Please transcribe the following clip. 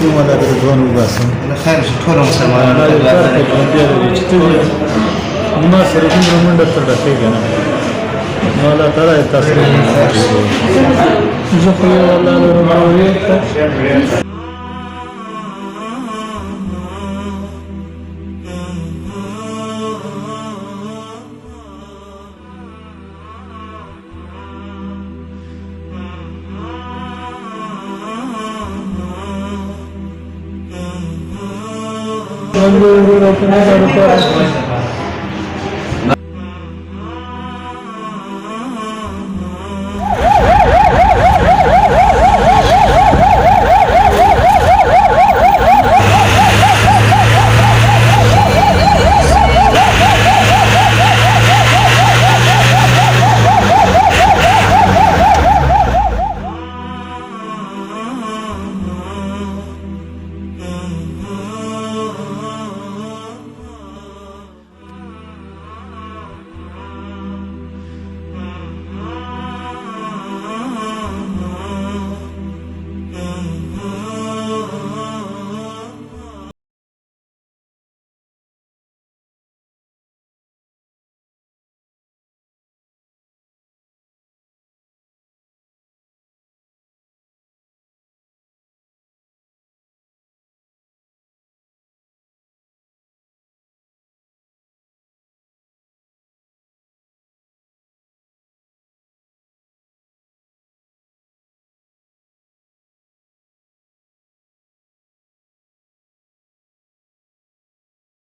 ولا رضوان وباسم خير ټول ما مسلمانان یو کار کوي بیا د چې ما سره دومره منډه تر ډکې کنه نو الله تعالی تاسو زه خو یو الله نور ته Quando eu vou para o